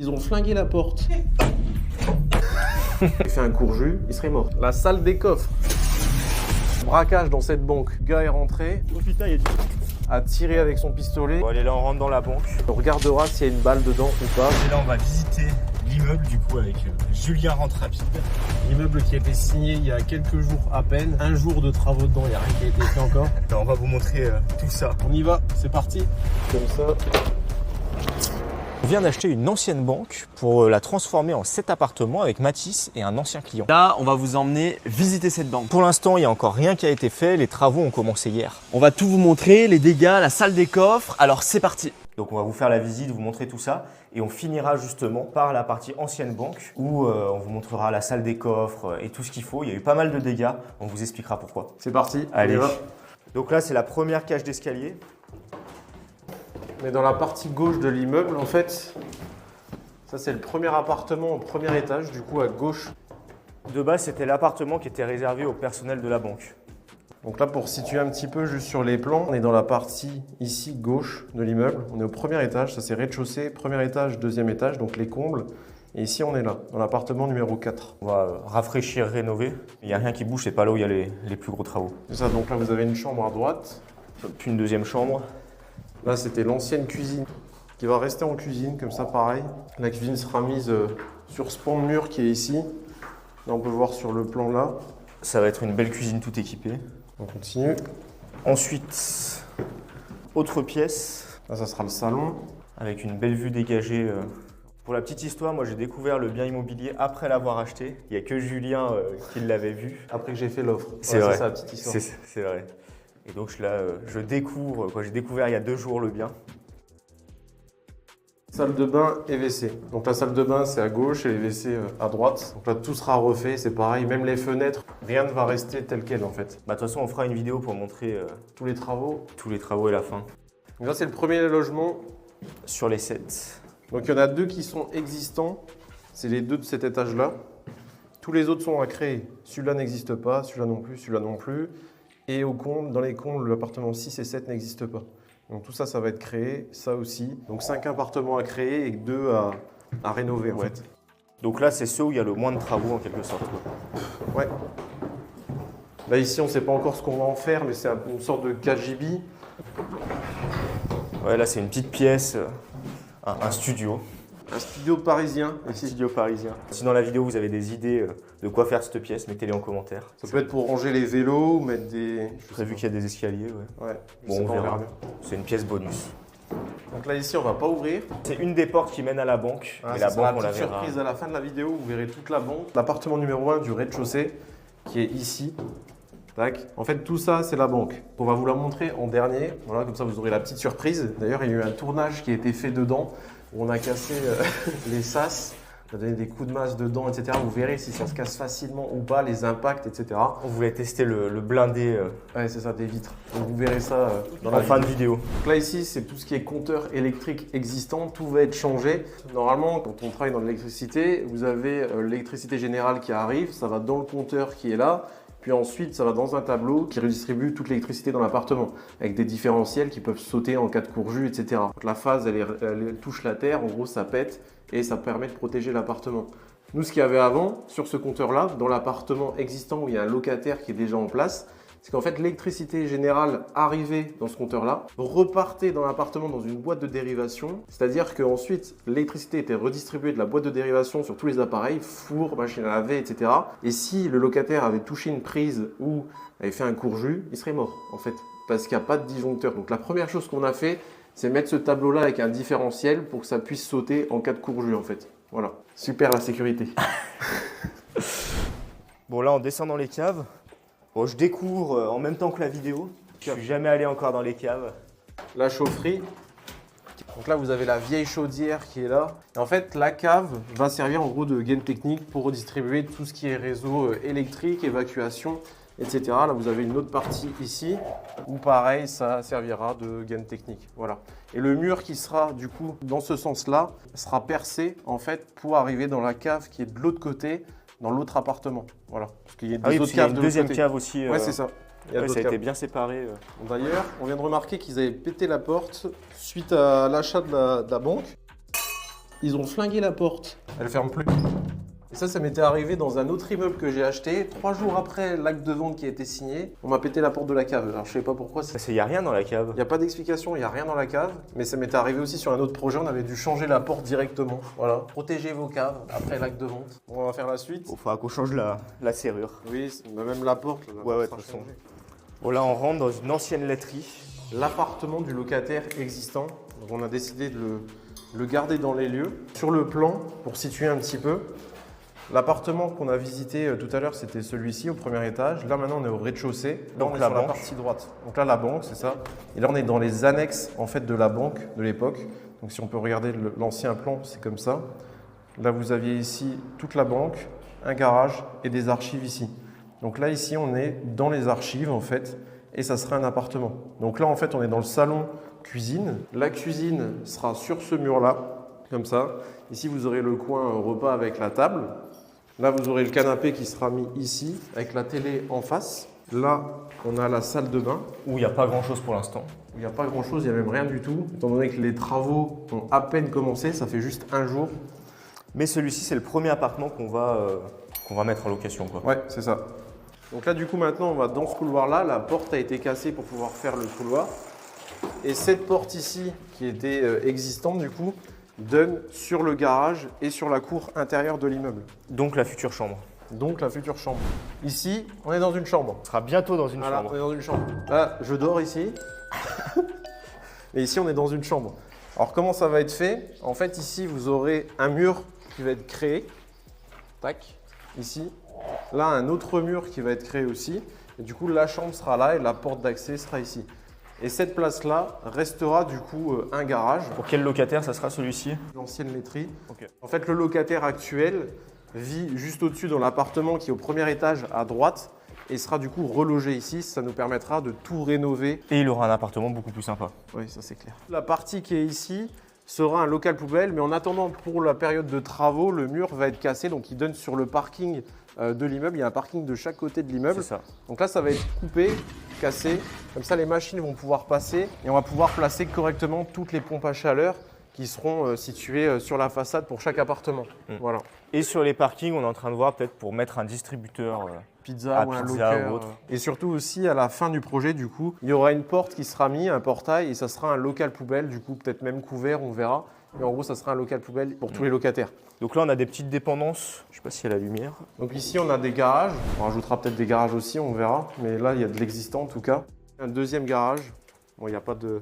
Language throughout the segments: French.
Ils ont flingué la porte. Il fait un court-jus, il serait mort. La salle des coffres. Braquage dans cette banque. Le gars est rentré. Oh putain, il y a du... A tiré avec son pistolet. Bon, allez, là, on rentre dans la banque. On regardera s'il y a une balle dedans ou pas. Et là, on va visiter l'immeuble, du coup, avec Julien Rentre Rapide. L'immeuble qui a été signé il y a quelques jours à peine. Un jour de travaux dedans, il n'y a rien qui a été fait encore. On va vous montrer tout ça. On y va, c'est parti. Comme ça. On vient d'acheter une ancienne banque pour la transformer en 7 appartements avec Mathis et un ancien client. Là, on va vous emmener visiter cette banque. Pour l'instant, il n'y a encore rien qui a été fait. Les travaux ont commencé hier. On va tout vous montrer, les dégâts, la salle des coffres. Alors, c'est parti. Donc, on va vous faire la visite, vous montrer tout ça. Et on finira justement par la partie ancienne banque où on vous montrera la salle des coffres et tout ce qu'il faut. Il y a eu pas mal de dégâts. On vous expliquera pourquoi. C'est parti. Allez. On y va. Donc là, c'est la première cage d'escalier. Mais dans la partie gauche de l'immeuble, en fait, ça c'est le premier appartement au premier étage, du coup à gauche. De base, c'était l'appartement qui était réservé au personnel de la banque. Donc là, pour situer un petit peu juste sur les plans, on est dans la partie ici gauche de l'immeuble. On est au premier étage, ça c'est rez-de-chaussée, premier étage, deuxième étage, donc les combles. Et ici, on est là, dans l'appartement numéro 4. On va rafraîchir, rénover. Il n'y a rien qui bouge, c'est pas là où il y a les plus gros travaux. C'est ça, donc là vous avez une chambre à droite. Puis une deuxième chambre. Là, c'était l'ancienne cuisine qui va rester en cuisine, comme ça, pareil. La cuisine sera mise sur ce pan de mur qui est ici. Là, on peut voir sur le plan là. Ça va être une belle cuisine tout équipée. On continue. Ensuite, autre pièce Là, ça sera le salon. avec une belle vue dégagée. Pour la petite histoire, moi j'ai découvert le bien immobilier après l'avoir acheté. Il n'y a que Julien qui l'avait vu. Après que j'ai fait l'offre. C'est Ouais, vrai. ça, la petite histoire. C'est vrai. Et donc là, je découvre, j'ai découvert il y a 2 jours le bien. Salle de bain et WC. Donc la salle de bain, c'est à gauche et les WC à droite. Donc là, tout sera refait, c'est pareil. Même les fenêtres, rien ne va rester tel quel en fait. Bah, de toute façon, on fera une vidéo pour montrer Tous les travaux. tous les travaux et la fin. Donc là, c'est le premier logement. Sur les 7. Donc il y en a 2 qui sont existants. C'est les 2 de cet étage-là. Tous les autres sont à créer. Celui-là n'existe pas, celui-là non plus, celui-là non plus. Et au comble, dans les combles, l'appartement 6 et 7 n'existe pas. Donc tout ça, ça va être créé, ça aussi. Donc 5 appartements à créer et 2 à rénover en fait. Donc là, c'est ceux où il y a le moins de travaux en quelque sorte. Ouais. Là ici, on ne sait pas encore ce qu'on va en faire, mais c'est une sorte de KGB. Ouais, là, c'est une petite pièce, un studio. Un studio parisien Un ici. studio parisien. Si dans la vidéo vous avez des idées de quoi faire cette pièce, mettez-les en commentaire. Ça peut être pour ranger les vélos ou mettre des... Prévu qu'il y a des escaliers, ouais. Ouais, je Bon, sais on pas, verra. bien. C'est une pièce bonus. Donc là ici, on va pas ouvrir. C'est une des portes qui mène à la banque. Ah, et ça la sera banque, on la petite verra. surprise à la fin de la vidéo, vous verrez toute la banque. L'appartement numéro 1 du rez-de-chaussée, qui est ici. Tac. En fait, tout ça, c'est la banque. On va vous la montrer en dernier. Voilà, comme ça, vous aurez la petite surprise. D'ailleurs, il y a eu un tournage qui a été fait dedans, où on a cassé les sas, on a donné des coups de masse dedans, etc. Vous verrez si ça se casse facilement ou pas, les impacts, etc. On voulait tester le blindé Ouais, c'est ça, des vitres. Donc, vous verrez ça dans en la fin de vidéo. vidéo. Donc là ici, c'est tout ce qui est compteur électrique existant, tout va être changé. Normalement, quand on travaille dans l'électricité, vous avez l'électricité générale qui arrive, ça va dans le compteur qui est là, puis ensuite ça va dans un tableau qui redistribue toute l'électricité dans l'appartement, avec des différentiels qui peuvent sauter en cas de courjus, etc. Donc la phase, elle touche la terre, en gros ça pète, et ça permet de protéger l'appartement. Nous, ce qu'il y avait avant, sur ce compteur-là, dans l'appartement existant où il y a un locataire qui est déjà en place, c'est qu'en fait l'électricité générale arrivait dans ce compteur-là, repartait dans l'appartement dans une boîte de dérivation, c'est-à-dire qu'ensuite l'électricité était redistribuée de la boîte de dérivation sur tous les appareils, four, machine à laver, etc. Et si le locataire avait touché une prise ou avait fait un courjus, il serait mort en fait, parce qu'il n'y a pas de disjoncteur. Donc la première chose qu'on a fait, c'est mettre ce tableau-là avec un différentiel pour que ça puisse sauter en cas de courjus en fait. Voilà, super la sécurité. Bon, là, on descend dans les caves. Bon, je découvre en même temps que la vidéo. Je suis jamais allé encore dans les caves. La chaufferie. Donc là, vous avez la vieille chaudière qui est là. Et en fait, la cave va servir en gros de gaine technique pour redistribuer tout ce qui est réseau électrique, évacuation, etc. Là, vous avez une autre partie ici où pareil, ça servira de gaine technique. Voilà. Et le mur qui sera du coup dans ce sens-là sera percé en fait pour arriver dans la cave qui est de l'autre côté, dans l'autre appartement. Voilà. Parce qu'il y a des autres parce qu'il y a caves une de l'autre deuxième côté. cave aussi. Ouais, c'est ça. Il y a Ouais, d'autres ça a été caves. bien séparé. D'ailleurs, on vient de remarquer qu'ils avaient pété la porte suite à l'achat de la banque. ils ont flingué la porte. Elle ferme plus. Et ça m'était arrivé dans un autre immeuble que j'ai acheté. 3 jours après l'acte de vente qui a été signé, on m'a pété la porte de la cave. Alors je sais pas pourquoi. Il n'y a rien dans la cave. Il n'y a pas d'explication, il n'y a rien dans la cave. Mais ça m'était arrivé aussi sur un autre projet, on avait dû changer la porte directement. Voilà, protégez vos caves après l'acte de vente. On va faire la suite. Il faudra qu'on change la serrure. Oui, même la porte. Ouais, de toute façon. Bon, là, on rentre dans une ancienne laiterie. L'appartement du locataire existant. Donc on a décidé de le garder dans les lieux. Sur le plan, pour situer un petit peu, l'appartement qu'on a visité tout à l'heure, c'était celui-ci au premier étage. Là, maintenant, on est au rez-de-chaussée. Là, Donc on est la sur la banque. partie droite. Donc là, la banque, c'est ça. Et là, on est dans les annexes en fait de la banque de l'époque. Donc si on peut regarder l'ancien plan, c'est comme ça. Là, vous aviez ici toute la banque, un garage et des archives ici. Donc là, ici, on est dans les archives en fait, et ça sera un appartement. Donc là, en fait, on est dans le salon cuisine. La cuisine sera sur ce mur-là, comme ça. Ici, vous aurez le coin repas avec la table. Là, vous aurez le canapé qui sera mis ici, avec la télé en face. Là, on a la salle de bain. Où il n'y a pas grand-chose pour l'instant. Il n'y a pas grand-chose, il n'y a même rien du tout. Étant donné que les travaux ont à peine commencé, ça fait juste un jour. Mais celui-ci, c'est le premier appartement qu'on va mettre en location, quoi. Ouais, c'est ça. Donc là, du coup, maintenant, on va dans ce couloir-là. La porte a été cassée pour pouvoir faire le couloir. Et cette porte ici, qui était existante, du coup, donne sur le garage et sur la cour intérieure de l'immeuble. Donc la future chambre. Donc la future chambre. Ici, on est dans une chambre. On sera bientôt dans une Voilà, chambre. on est dans une chambre. Là, je dors ici. Et ici, on est dans une chambre. Alors, comment ça va être fait? En fait, ici, vous aurez un mur qui va être créé. Tac, ici. Là, un autre mur qui va être créé aussi. Et du coup, la chambre sera là et la porte d'accès sera ici. Et cette place-là restera du coup un garage. Pour quel locataire ça sera celui-ci? L'ancienne laiterie. Ok. En fait, le locataire actuel vit juste au-dessus dans l'appartement qui est au premier étage à droite et sera du coup relogé ici. Ça nous permettra de tout rénover. Et il aura un appartement beaucoup plus sympa. Oui, ça c'est clair. La partie qui est ici sera un local poubelle, mais en attendant pour la période de travaux, le mur va être cassé, donc il donne sur le parking de l'immeuble. Il y a un parking de chaque côté de l'immeuble. C'est ça. Donc là, ça va être coupé, cassé. Comme ça, les machines vont pouvoir passer et on va pouvoir placer correctement toutes les pompes à chaleur qui seront situées sur la façade pour chaque appartement. Voilà. Et sur les parkings, on est en train de voir peut-être pour mettre un distributeur. Pizza ou un pizza locker. ou autre. Et surtout aussi, à la fin du projet, du coup, il y aura une porte qui sera mise, un portail, et ça sera un local poubelle, du coup, peut-être même couvert, on verra. Mais en gros, ça sera un local poubelle pour tous les locataires. Donc là, on a des petites dépendances. Je ne sais pas s'il y a la lumière. Donc ici, on a des garages. On rajoutera peut-être des garages aussi, on verra. Mais là, il y a de l'existant en tout cas. Un deuxième garage. Bon, il n'y a pas de...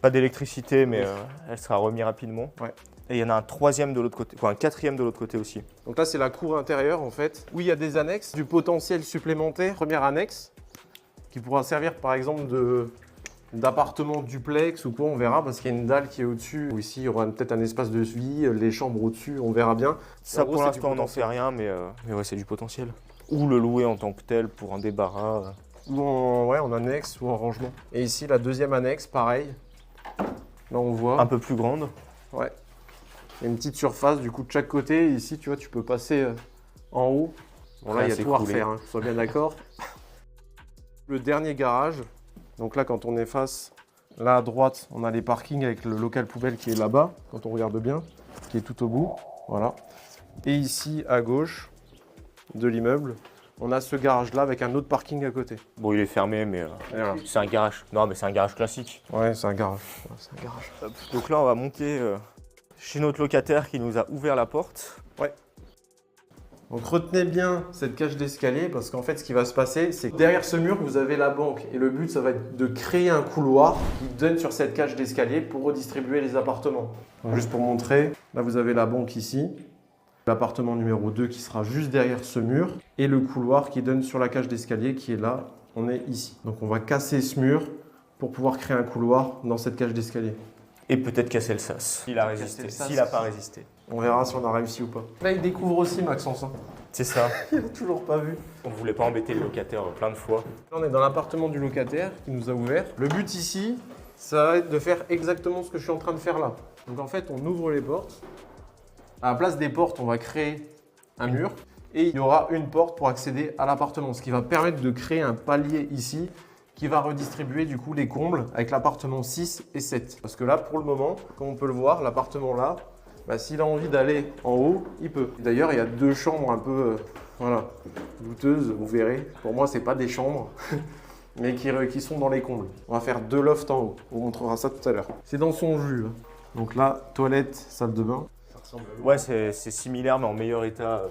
Pas d'électricité, mais elle sera remise rapidement. Ouais. Et il y en a un troisième de l'autre côté, un quatrième de l'autre côté aussi. Donc là, c'est la cour intérieure en fait, où il y a des annexes, du potentiel supplémentaire. Première annexe, qui pourra servir par exemple d'appartement duplex ou quoi, on verra, parce qu'il y a une dalle qui est au-dessus. Ou ici, il y aura peut-être un espace de vie, les chambres au-dessus, on verra bien. Ça, En gros, pour c'est l'instant, du on n'en sait rien, mais ouais, c'est du potentiel. Ou le louer en tant que tel pour un débarras. Ou en annexe ou en rangement. Et ici, la deuxième annexe, pareil. Là, on voit. Un peu plus grande. Ouais. Il y a une petite surface du coup de chaque côté. Et ici, tu vois, tu peux passer en haut. Bon, là, il y a c'est tout à coulé. refaire, hein, sois bien d'accord. Le dernier garage. Donc là, quand on est face, là à droite, on a les parkings avec le local poubelle qui est là-bas, quand on regarde bien, qui est tout au bout. Voilà. Et ici, à gauche de l'immeuble, on a ce garage-là avec un autre parking à côté. Bon, il est fermé, mais Voilà. c'est un garage. Non, mais c'est un garage classique. Ouais, c'est un garage. Ouais, c'est un garage. Donc là, on va monter chez notre locataire qui nous a ouvert la porte. Donc retenez bien cette cage d'escalier parce qu'en fait ce qui va se passer c'est que derrière ce mur vous avez la banque et le but ça va être de créer un couloir qui donne sur cette cage d'escalier pour redistribuer les appartements. Donc, juste pour montrer, là vous avez la banque ici, l'appartement numéro 2 qui sera juste derrière ce mur et le couloir qui donne sur la cage d'escalier qui est là, on est ici. Donc on va casser ce mur pour pouvoir créer un couloir dans cette cage d'escalier. Et peut-être casser le sas. S'il a résisté. S'il n'a pas résisté. On verra si on a réussi ou pas. Là il découvre aussi Maxence, hein. C'est ça. Il n'a toujours pas vu. On voulait pas embêter le locataire plein de fois. Là, on est dans l'appartement du locataire qui nous a ouvert. Le but ici, ça va être de faire exactement ce que je suis en train de faire là. Donc en fait, on ouvre les portes. À la place des portes, on va créer un mur. Et il y aura une porte pour accéder à l'appartement. Ce qui va permettre de créer un palier ici qui va redistribuer du coup les combles avec l'appartement 6 et 7. Parce que là, pour le moment, comme on peut le voir, l'appartement là s'il a envie d'aller en haut, il peut. D'ailleurs, il y a 2 chambres un peu voilà, douteuses, vous verrez. Pour moi, c'est pas des chambres, mais qui sont dans les combles. On va faire 2 lofts en haut. On vous montrera ça tout à l'heure. C'est dans son jus. Hein. Donc là, toilette, salle de bain. Ouais, c'est similaire, mais en meilleur état.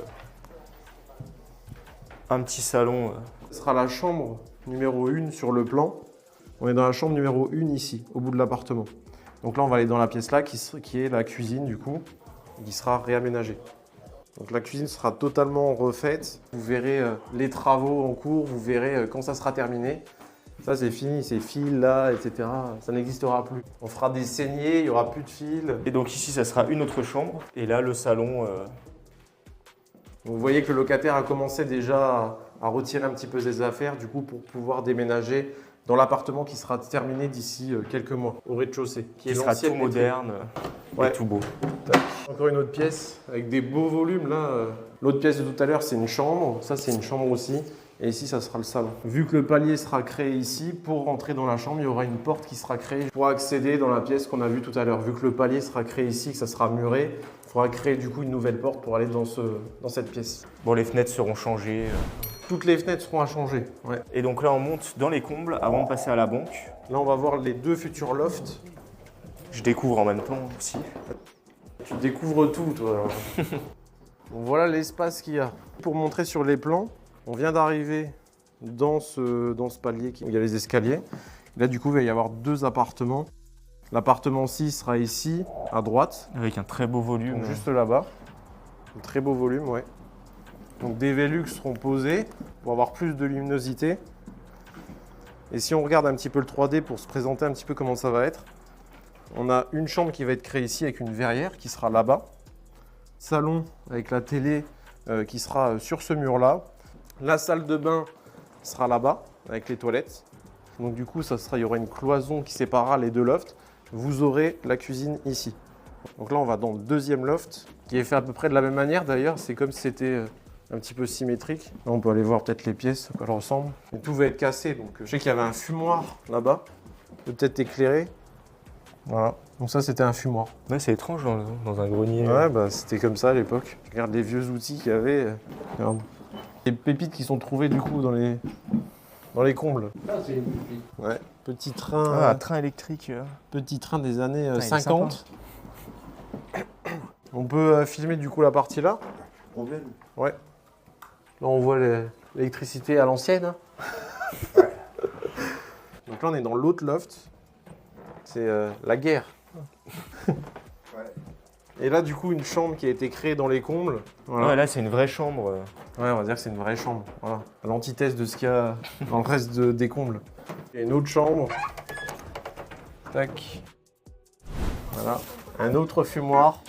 Un petit salon. Ce sera la chambre numéro 1 sur le plan. On est dans la chambre numéro 1 ici, au bout de l'appartement. Donc là, on va aller dans la pièce là, qui est la cuisine du coup, qui sera réaménagée. Donc la cuisine sera totalement refaite. Vous verrez les travaux en cours, vous verrez quand ça sera terminé. Ça, c'est fini, ces fils là, etc. Ça n'existera plus. On fera des saignées, il n'y aura plus de fils. Et donc ici, ça sera une autre chambre. Et là, le salon. Vous voyez que le locataire a commencé déjà à retirer un petit peu ses affaires, du coup, pour pouvoir déménager dans l'appartement qui sera terminé d'ici quelques mois, au rez-de-chaussée. Qui sera tout moderne et tout beau. Encore une autre pièce avec des beaux volumes là. L'autre pièce de tout à l'heure, c'est une chambre. Ça, c'est une chambre aussi. Et ici, ça sera le salon. Vu que le palier sera créé ici, pour rentrer dans la chambre, il y aura une porte qui sera créée pour accéder dans la pièce qu'on a vue tout à l'heure. Vu que le palier sera créé ici, que ça sera muré, il faudra créer du coup une nouvelle porte pour aller dans cette pièce. Bon, les fenêtres seront changées. Toutes les fenêtres seront à changer. Ouais. Et donc là, on monte dans les combles avant de passer à la banque. Là, on va voir les 2 futurs lofts. Je découvre en même temps aussi. Tu découvres tout, toi. Bon, voilà l'espace qu'il y a. Pour montrer sur les plans, on vient d'arriver dans ce palier où il y a les escaliers. Là, du coup, il va y avoir 2 appartements. L'appartement 6 sera ici, à droite. Avec un très beau volume. Donc, juste là-bas. Un très beau volume, ouais. Donc des Velux seront posés pour avoir plus de luminosité. Et si on regarde un petit peu le 3D pour se présenter un petit peu comment ça va être, on a une chambre qui va être créée ici avec une verrière qui sera là-bas. Salon avec la télé qui sera sur ce mur-là. La salle de bain sera là-bas avec les toilettes. Donc du coup, il y aura une cloison qui séparera les 2 lofts. Vous aurez la cuisine ici. Donc là, on va dans le 2e loft qui est fait à peu près de la même manière d'ailleurs. C'est comme si c'était un petit peu symétrique. Là, on peut aller voir peut-être les pièces, à quoi elles ressemblent. Et tout va être cassé. Donc je sais qu'il y avait un fumoir là-bas. Peut-être éclairé. Voilà. Donc ça, c'était un fumoir. Ouais, c'est étrange dans un grenier. Ouais, bah c'était comme ça à l'époque. Je regarde les vieux outils qu'il y avait. Regarde. Les pépites qui sont trouvées du coup dans les combles. Ah, c'est une pépite. Ouais. Petit train. Ah, un train électrique. Petit train des années Putain, il est 50. On peut filmer du coup la partie là. Problème. Ouais. Là, on voit l'électricité à l'ancienne. Hein. Donc là, on est dans l'autre loft. C'est la guerre. Ouais. Et là, du coup, une chambre qui a été créée dans les combles. Voilà. Ouais, là, c'est une vraie chambre. Ouais, on va dire que c'est une vraie chambre. Voilà. À l'antithèse de ce qu'il y a dans le reste des combles. Il y a une autre chambre. Tac. Voilà. Un autre fumoir.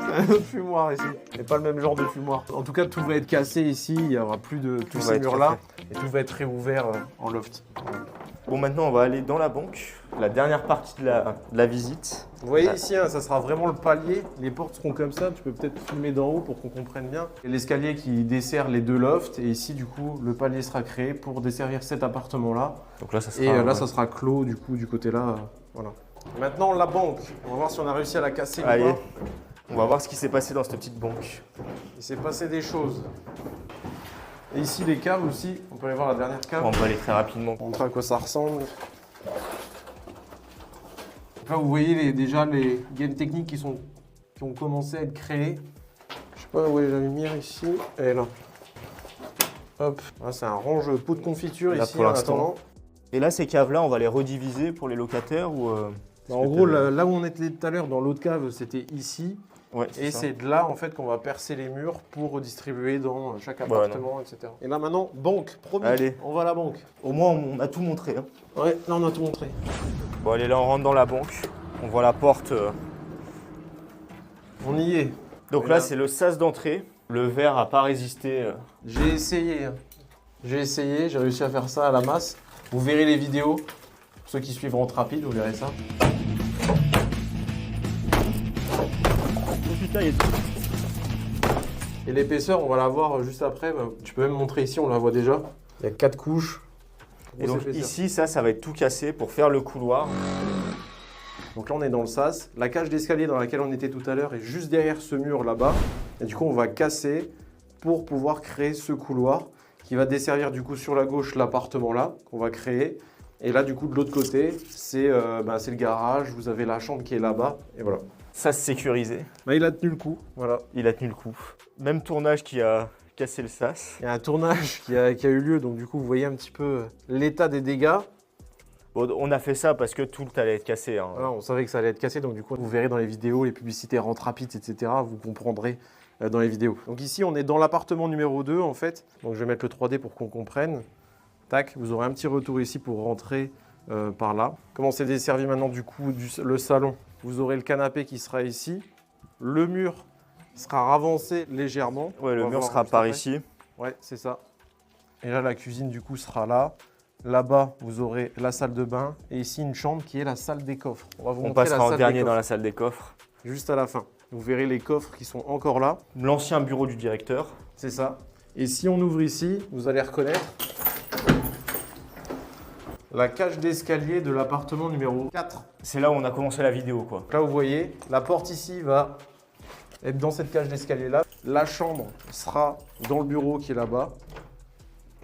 Un autre fumoir ici. Et pas le même genre de fumoir. En tout cas, tout va être cassé ici. Il n'y aura plus de tous ces murs-là. Et tout va être réouvert en loft. Bon, maintenant, on va aller dans la banque. La dernière partie de la visite. Vous voyez ici, hein, ça sera vraiment le palier. Les portes seront comme ça. Tu peux peut-être filmer d'en haut pour qu'on comprenne bien. Et l'escalier qui dessert les 2 lofts. Et ici, du coup, le palier sera créé pour desservir cet appartement-là. Donc là, ça sera, Et là, ça sera clos, du coup, du côté là. Voilà. Maintenant, la banque. On va voir si on a réussi à la casser ou Allez, pas. on va voir ce qui s'est passé dans cette petite banque. Il s'est passé des choses. Et ici, les caves aussi. On peut aller voir la dernière cave. On va aller très rapidement. On montrer à quoi ça ressemble. Donc là, vous voyez déjà les gaines techniques qui ont commencé à être créées. Je sais pas où est la lumière ici. Elle est là. Hop. Là, c'est un range pot de confiture Là, ici pour en l'instant. attendant. Et là, ces caves-là, on va les rediviser pour les locataires ou Bah, en gros, là où on était tout à l'heure, dans l'autre cave, c'était ici. Ouais, Et ça. c'est de là en fait qu'on va percer les murs pour redistribuer dans chaque appartement, etc. Et là maintenant, banque, promis, Allez. on va à la banque. Au moins, on a tout montré. Hein. Ouais, là on a tout montré. Bon, allez, là, on rentre dans la banque. On voit la porte. On y est. Donc Et là, c'est le sas d'entrée. Le verre n'a pas résisté. J'ai essayé. Hein. J'ai réussi à faire ça à la masse. Vous verrez les vidéos. Pour ceux qui suivent Rente Rapide, vous verrez ça. Et l'épaisseur, on va la voir juste après. Bah, tu peux même montrer ici, on la voit déjà. Il y a 4 couches. Et donc Grosse épaisseur. ici, ça va être tout cassé pour faire le couloir. Donc là, on est dans le sas. La cage d'escalier dans laquelle on était tout à l'heure est juste derrière ce mur là-bas. Et du coup, on va casser pour pouvoir créer ce couloir qui va desservir du coup sur la gauche l'appartement là qu'on va créer. Et là, du coup, de l'autre côté, c'est le garage. Vous avez la chambre qui est là-bas. Et voilà. Ça se sécurisé. Il a tenu le coup. Voilà. Il a tenu le coup. Même tournage qui a cassé le sas. Il y a un tournage qui a eu lieu. Donc, du coup, vous voyez un petit peu l'état des dégâts. Bon, on a fait ça parce que tout allait être cassé. Hein. Voilà, on savait que ça allait être cassé. Donc, du coup, vous verrez dans les vidéos, les publicités Rente Rapide, etc. Vous comprendrez dans les vidéos. Donc, ici, on est dans l'appartement numéro 2, en fait. Donc, je vais mettre le 3D pour qu'on comprenne. Tac, vous aurez un petit retour ici pour rentrer par là. Comment c'est desservi maintenant du coup le salon? Vous aurez le canapé qui sera ici. Le mur sera ravancé légèrement. Ouais, le mur sera par ici. Ouais, c'est ça. Et là, la cuisine du coup sera là. Là-bas, vous aurez la salle de bain. Et ici, une chambre qui est la salle des coffres. On va vous montrer passera la en salle dernier des dans coffres. la salle des coffres. Juste à la fin. Vous verrez les coffres qui sont encore là. L'ancien bureau du directeur. C'est ça. Et si on ouvre ici, vous allez reconnaître la cage d'escalier de l'appartement numéro 4. C'est là où on a commencé la vidéo, quoi. Là, vous voyez, la porte ici va être dans cette cage d'escalier là. La chambre sera dans le bureau qui est là-bas.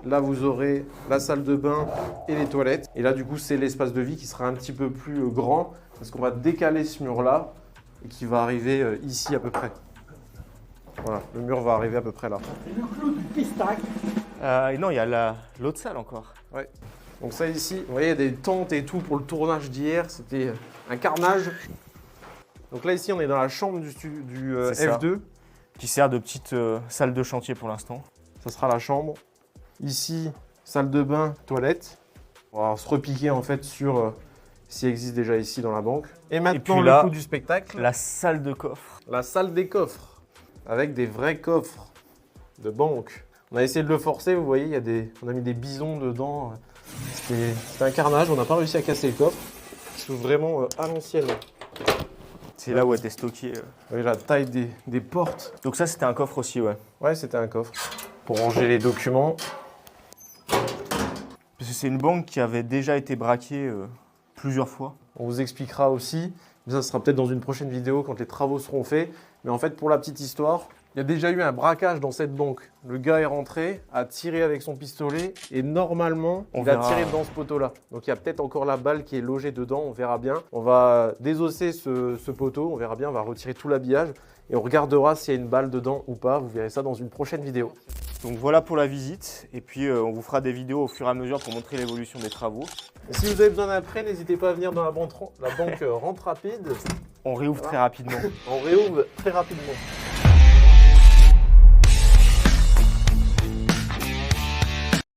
Là, vous aurez la salle de bain et les toilettes. Et là, du coup, c'est l'espace de vie qui sera un petit peu plus grand parce qu'on va décaler ce mur-là et qui va arriver ici à peu près. Voilà, le mur va arriver à peu près là. Non, il y a l'autre salle encore. Ouais. Donc ça ici, vous voyez, il y a des tentes et tout pour le tournage d'hier. C'était un carnage. Donc là, ici, on est dans la chambre du C'est ça. F2. Qui sert de petite salle de chantier pour l'instant. Ça sera la chambre. Ici, salle de bain, toilette. On va se repiquer en fait sur ce qui existe déjà ici dans la banque. Et maintenant, puis là, le coup du spectacle. La salle de coffre. La salle des coffres. Avec des vrais coffres de banque. On a essayé de le forcer, vous voyez, on a mis des bisons dedans. C'était un carnage, on n'a pas réussi à casser le coffre. C'est vraiment à l'ancienne. C'est là où était stocké. Vous voyez la taille des portes. Donc ça, c'était un coffre aussi, ouais. Ouais, c'était un coffre. Pour ranger les documents. Parce que c'est une banque qui avait déjà été braquée plusieurs fois. On vous expliquera aussi. Mais ça sera peut-être dans une prochaine vidéo quand les travaux seront faits. Mais en fait, pour la petite histoire, il y a déjà eu un braquage dans cette banque. Le gars est rentré, a tiré avec son pistolet et normalement, il a tiré dans ce poteau-là. Donc il y a peut-être encore la balle qui est logée dedans, on verra bien. On va désosser ce poteau, on verra bien, on va retirer tout l'habillage et on regardera s'il y a une balle dedans ou pas. Vous verrez ça dans une prochaine vidéo. Donc voilà pour la visite. Et puis on vous fera des vidéos au fur et à mesure pour montrer l'évolution des travaux. Et si vous avez besoin d'un prêt, n'hésitez pas à venir dans la banque Rente Rapide. On réouvre très rapidement. On réouvre très rapidement.